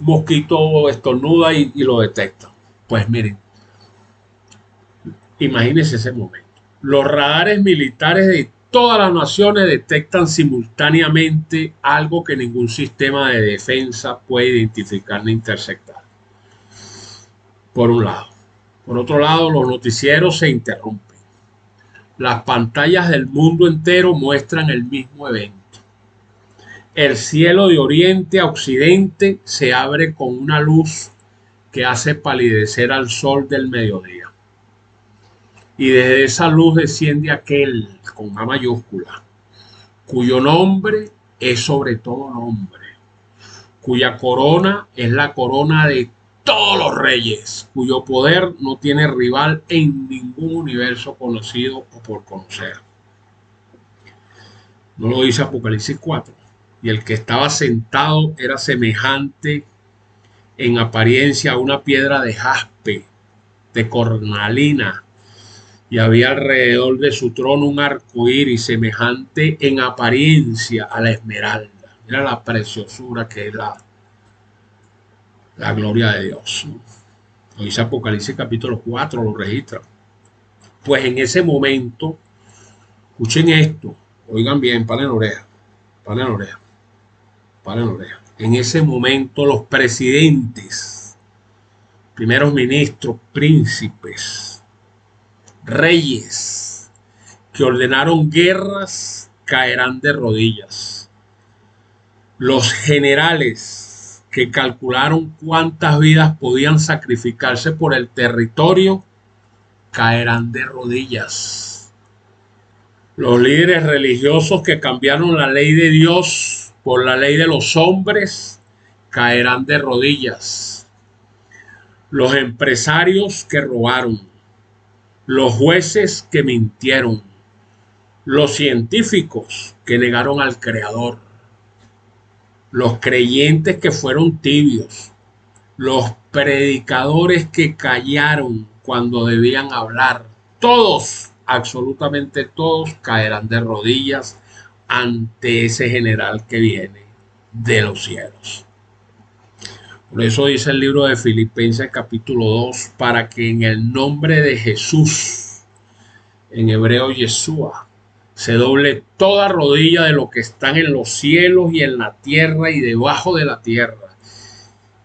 mosquito estornuda y lo detecta. Pues miren, imagínense ese momento. Los radares militares de todas las naciones detectan simultáneamente algo que ningún sistema de defensa puede identificar ni interceptar. Por un lado. Por otro lado, los noticieros se interrumpen. Las pantallas del mundo entero muestran el mismo evento. El cielo de oriente a occidente se abre con una luz que hace palidecer al sol del mediodía. Y desde esa luz desciende aquel, con una mayúscula, cuyo nombre es sobre todo nombre, cuya corona es la corona de todos los reyes, cuyo poder no tiene rival en ningún universo conocido o por conocer. ¿No lo dice Apocalipsis 4? Y el que estaba sentado era semejante en apariencia a una piedra de jaspe, de cornalina, y había alrededor de su trono un arco iris semejante en apariencia a la esmeralda. Mira la preciosura que es la gloria de Dios. Lo dice Apocalipsis capítulo 4, lo registra. Pues en ese momento, escuchen esto, oigan bien, paren la oreja. En ese momento los presidentes, primeros ministros, príncipes, reyes que ordenaron guerras caerán de rodillas. Los generales que calcularon cuántas vidas podían sacrificarse por el territorio caerán de rodillas. Los líderes religiosos que cambiaron la ley de Dios por la ley de los hombres caerán de rodillas. Los empresarios que robaron, los jueces que mintieron, los científicos que negaron al Creador, los creyentes que fueron tibios, los predicadores que callaron cuando debían hablar, todos, absolutamente todos, caerán de rodillas ante ese general que viene de los cielos. Por eso dice el libro de Filipenses capítulo 2, para que en el nombre de Jesús, en hebreo Yeshua, se doble toda rodilla de lo que están en los cielos y en la tierra y debajo de la tierra,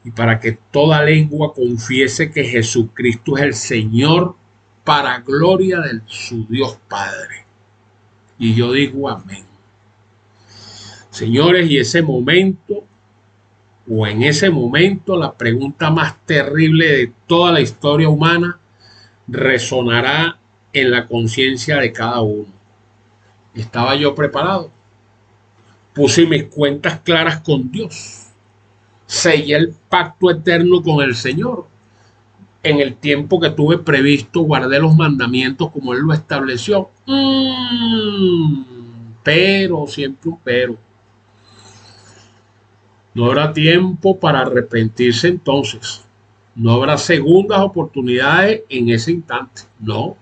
y para que toda lengua confiese que Jesucristo es el Señor, para gloria de su Dios Padre. Y yo digo amén. Señores, y ese momento, o en ese momento, la pregunta más terrible de toda la historia humana resonará en la conciencia de cada uno. ¿Estaba yo preparado? Puse mis cuentas claras con Dios. Sellé el pacto eterno con el Señor. En el tiempo que tuve previsto, guardé los mandamientos como Él lo estableció. Pero, siempre un pero. No habrá tiempo para arrepentirse entonces. No habrá segundas oportunidades en ese instante. No.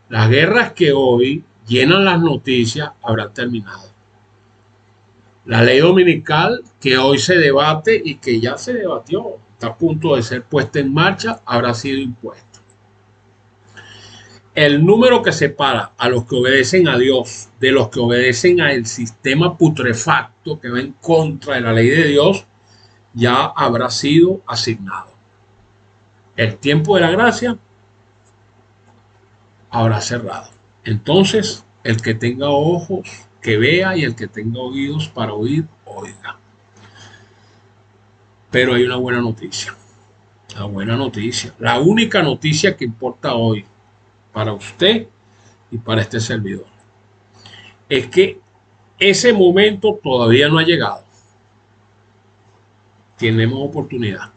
Las guerras que hoy llenan las noticias habrán terminado. La ley dominical que hoy se debate y que ya se debatió, está a punto de ser puesta en marcha, habrá sido impuesta. El número que separa a los que obedecen a Dios de los que obedecen al sistema putrefacto que va en contra de la ley de Dios ya habrá sido asignado. El tiempo de la gracia habrá cerrado. Entonces, el que tenga ojos, que vea, y el que tenga oídos para oír, oiga. Pero hay una buena noticia. La buena noticia. La única noticia que importa hoy para usted y para este servidor es que ese momento todavía no ha llegado. Tenemos oportunidad.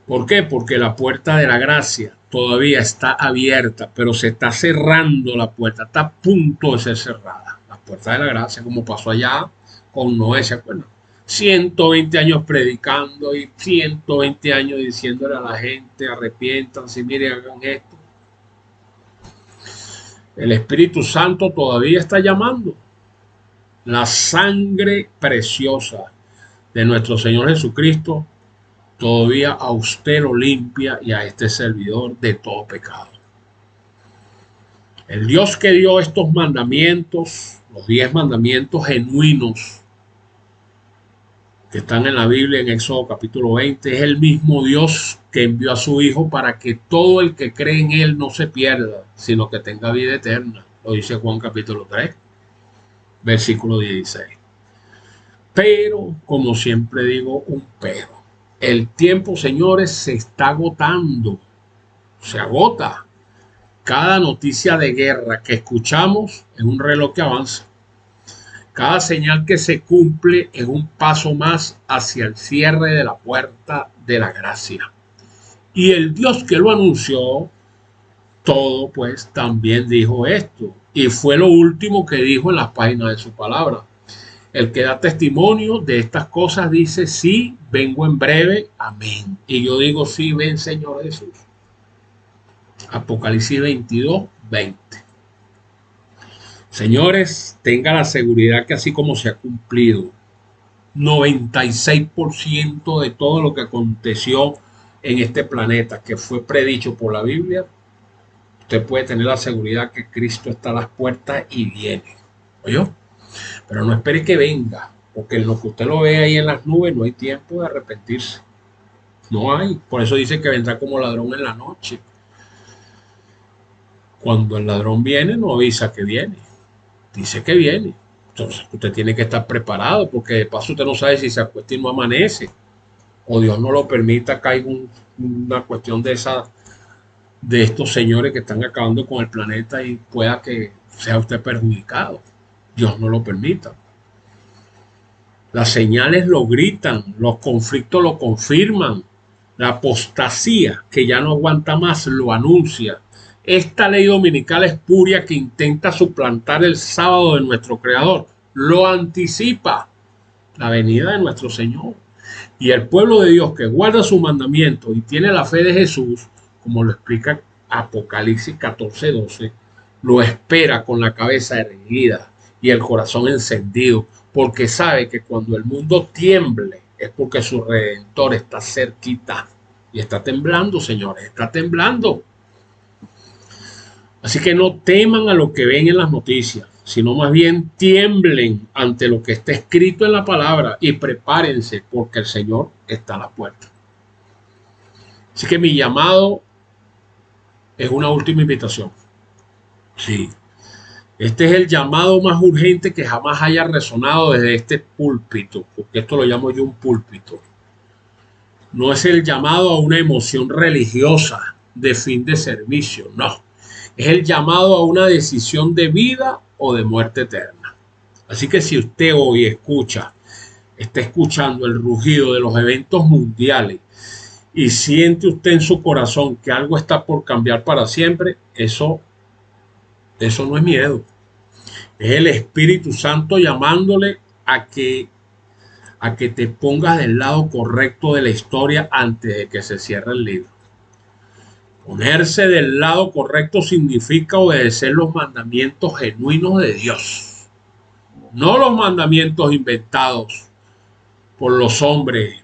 ¿Por qué? Porque la puerta de la gracia todavía está abierta, pero se está cerrando la puerta, está a punto de ser cerrada. La puerta de la gracia, como pasó allá con Noé, ¿se acuerdan? 120 años predicando y 120 años diciéndole a la gente, arrepiéntanse, miren, hagan esto. El Espíritu Santo todavía está llamando. La sangre preciosa de nuestro Señor Jesucristo todavía a usted lo limpia y a este servidor de todo pecado. El Dios que dio estos mandamientos, los 10 mandamientos genuinos que están en la Biblia en Éxodo capítulo 20, es el mismo Dios que envió a su Hijo para que todo el que cree en Él no se pierda, sino que tenga vida eterna. Lo dice Juan capítulo 3, versículo 16. Pero, como siempre digo, un pero. El tiempo, señores, se está agotando. Se agota. Cada noticia de guerra que escuchamos es un reloj que avanza. Cada señal que se cumple es un paso más hacia el cierre de la puerta de la gracia. Y el Dios que lo anunció, todo pues también dijo esto. Y fue lo último que dijo en las páginas de su palabra. El que da testimonio de estas cosas dice, sí, vengo en breve, amén. Y yo digo, sí, ven Señor Jesús. Apocalipsis 22, 20. Señores, tenga la seguridad que así como se ha cumplido 96% de todo lo que aconteció en este planeta, que fue predicho por la Biblia, usted puede tener la seguridad que Cristo está a las puertas y viene. ¿Oyó? Pero no espere que venga, porque en lo que usted lo ve ahí en las nubes no hay tiempo de arrepentirse. No hay. Por eso dice que vendrá como ladrón en la noche. Cuando el ladrón viene, no avisa que viene. Dice que viene. Entonces usted tiene que estar preparado, porque de paso usted no sabe si se acuesta y no amanece. O Dios no lo permita, caiga una cuestión de estos señores que están acabando con el planeta y pueda que sea usted perjudicado. Dios no lo permita. Las señales lo gritan, los conflictos lo confirman, la apostasía que ya no aguanta más lo anuncia. Esta ley dominical espuria que intenta suplantar el sábado de nuestro Creador lo anticipa, la venida de nuestro Señor. Y el pueblo de Dios que guarda su mandamiento y tiene la fe de Jesús, como lo explica Apocalipsis 14:12, lo espera con la cabeza erguida y el corazón encendido, porque sabe que cuando el mundo tiemble es porque su Redentor está cerquita. Y está temblando, señores, está temblando. Así que no teman a lo que ven en las noticias, sino más bien tiemblen ante lo que está escrito en la palabra y prepárense porque el Señor está a la puerta. Así que mi llamado es una última invitación. Sí, este es el llamado más urgente que jamás haya resonado desde este púlpito, porque esto lo llamo yo un púlpito. No es el llamado a una emoción religiosa de fin de servicio, no. Es el llamado a una decisión de vida o de muerte eterna. Así que si usted hoy está escuchando el rugido de los eventos mundiales y siente usted en su corazón que algo está por cambiar para siempre, eso no es miedo. Es el Espíritu Santo llamándole a que te pongas del lado correcto de la historia antes de que se cierre el libro. Ponerse del lado correcto significa obedecer los mandamientos genuinos de Dios, no los mandamientos inventados por los hombres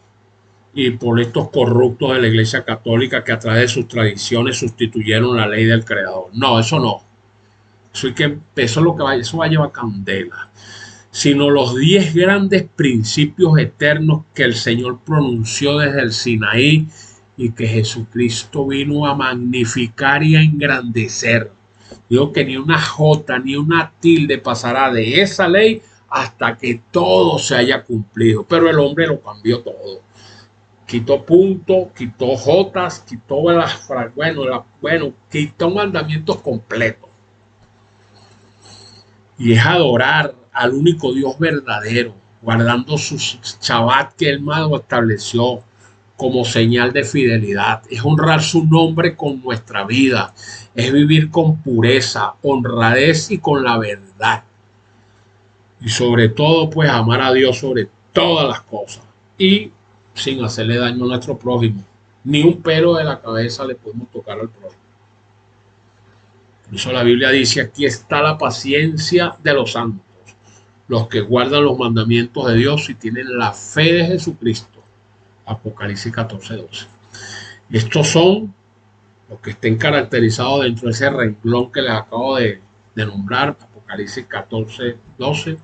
y por estos corruptos de la Iglesia Católica que a través de sus tradiciones sustituyeron la ley del Creador. No, eso no. Eso va a llevar candela. Sino los 10 grandes principios eternos que el Señor pronunció desde el Sinaí y que Jesucristo vino a magnificar y a engrandecer. Digo que ni una jota ni una tilde pasará de esa ley hasta que todo se haya cumplido. Pero el hombre lo cambió todo. Quitó puntos, quitó jotas, quitó quitó mandamientos completos. Y es adorar al único Dios verdadero, guardando su Shabbat que él mismo estableció como señal de fidelidad. Es honrar su nombre con nuestra vida. Es vivir con pureza, honradez y con la verdad. Y sobre todo, pues, amar a Dios sobre todas las cosas. Y sin hacerle daño a nuestro prójimo. Ni un pelo de la cabeza le podemos tocar al prójimo. Por eso la Biblia dice, aquí está la paciencia de los santos, los que guardan los mandamientos de Dios y tienen la fe de Jesucristo. Apocalipsis 14:12. Y estos son los que estén caracterizados dentro de ese renglón que les acabo de nombrar, Apocalipsis 14:12.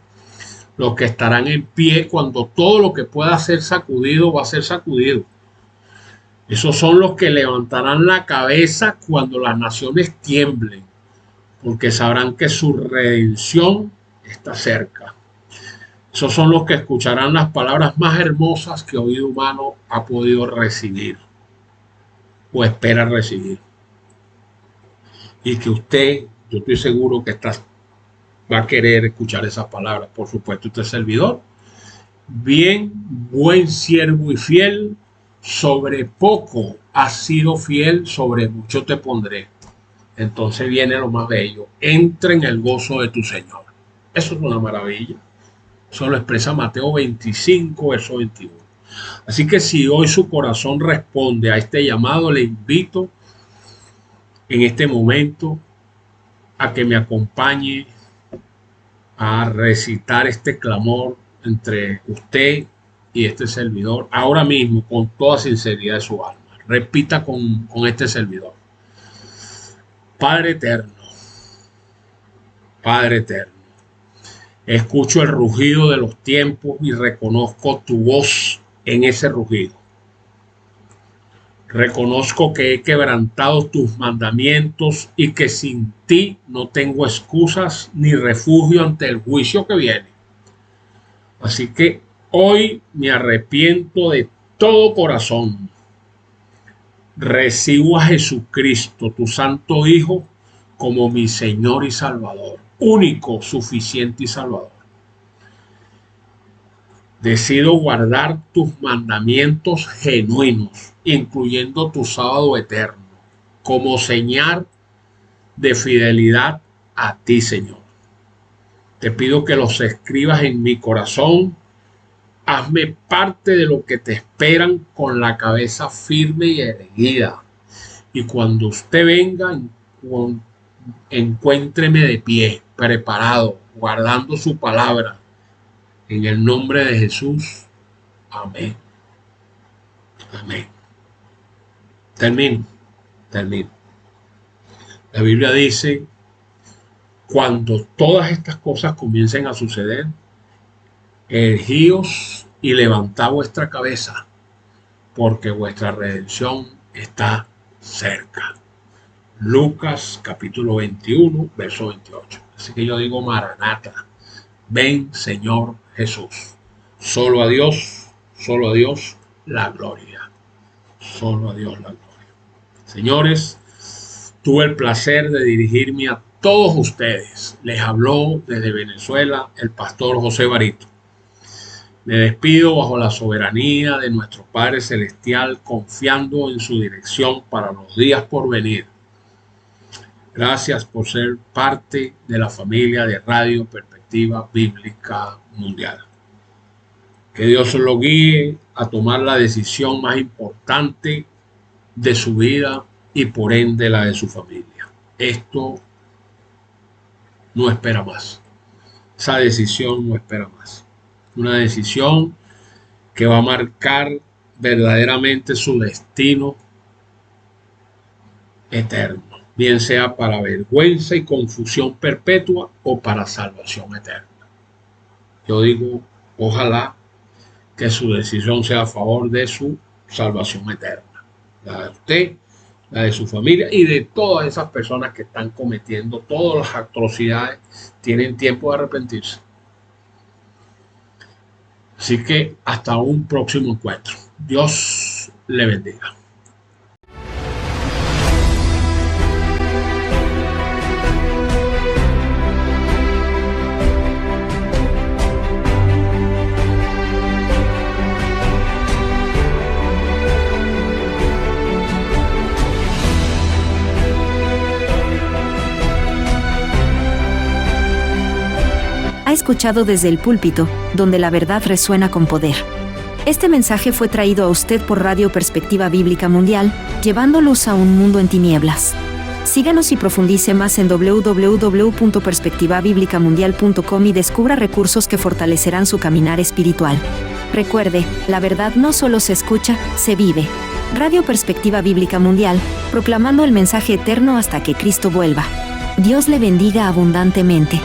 Los que estarán en pie cuando todo lo que pueda ser sacudido va a ser sacudido. Esos son los que levantarán la cabeza cuando las naciones tiemblen, porque sabrán que su redención está cerca. Esos son los que escucharán las palabras más hermosas que oído humano ha podido recibir o espera recibir. Y que usted, yo estoy seguro que va a querer escuchar esas palabras. Por supuesto, usted es servidor. Bien, buen siervo y fiel, sobre poco has sido fiel, sobre mucho te pondré. Entonces viene lo más bello. Entra en el gozo de tu Señor. Eso es una maravilla. Eso lo expresa Mateo 25, verso 21. Así que si hoy su corazón responde a este llamado, le invito en este momento a que me acompañe a recitar este clamor entre usted y este servidor ahora mismo con toda sinceridad de su alma. Repita con este servidor. Padre eterno, Padre eterno, escucho el rugido de los tiempos y reconozco tu voz en ese rugido. Reconozco que he quebrantado tus mandamientos y que sin ti no tengo excusas ni refugio ante el juicio que viene. Así que hoy me arrepiento de todo corazón. Recibo a Jesucristo, tu Santo Hijo, como mi Señor y Salvador, único, suficiente y Salvador. Decido guardar tus mandamientos genuinos, incluyendo tu sábado eterno, como señal de fidelidad a ti, Señor. Te pido que los escribas en mi corazón. Hazme parte de lo que te esperan con la cabeza firme y erguida. Y cuando usted venga, encuéntreme de pie, preparado, guardando su palabra. En el nombre de Jesús. Amén. Amén. Termino. La Biblia dice, cuando todas estas cosas comiencen a suceder, erguíos y levantad vuestra cabeza, porque vuestra redención está cerca. Lucas capítulo 21, verso 28. Así que yo digo, Maranata, ven Señor Jesús. Solo a Dios la gloria. Solo a Dios la gloria. Señores, tuve el placer de dirigirme a todos ustedes. Les habló desde Venezuela el pastor José Barito. Me despido bajo la soberanía de nuestro Padre Celestial, confiando en su dirección para los días por venir. Gracias por ser parte de la familia de Radio Perspectiva Bíblica Mundial. Que Dios lo guíe a tomar la decisión más importante de su vida y por ende la de su familia. Esto no espera más. Esa decisión no espera más. Una decisión que va a marcar verdaderamente su destino eterno, bien sea para vergüenza y confusión perpetua o para salvación eterna. Yo digo, ojalá que su decisión sea a favor de su salvación eterna, la de usted, la de su familia y de todas esas personas que están cometiendo todas las atrocidades. Tienen tiempo de arrepentirse. Así que hasta un próximo encuentro. Dios le bendiga. Ha escuchado Desde el Púlpito, donde la verdad resuena con poder. Este mensaje fue traído a usted por Radio Perspectiva Bíblica Mundial, llevando luz a un mundo en tinieblas. Síganos y profundice más en www.perspectivabiblicamundial.com y descubra recursos que fortalecerán su caminar espiritual. Recuerde, la verdad no solo se escucha, se vive. Radio Perspectiva Bíblica Mundial, proclamando el mensaje eterno hasta que Cristo vuelva. Dios le bendiga abundantemente.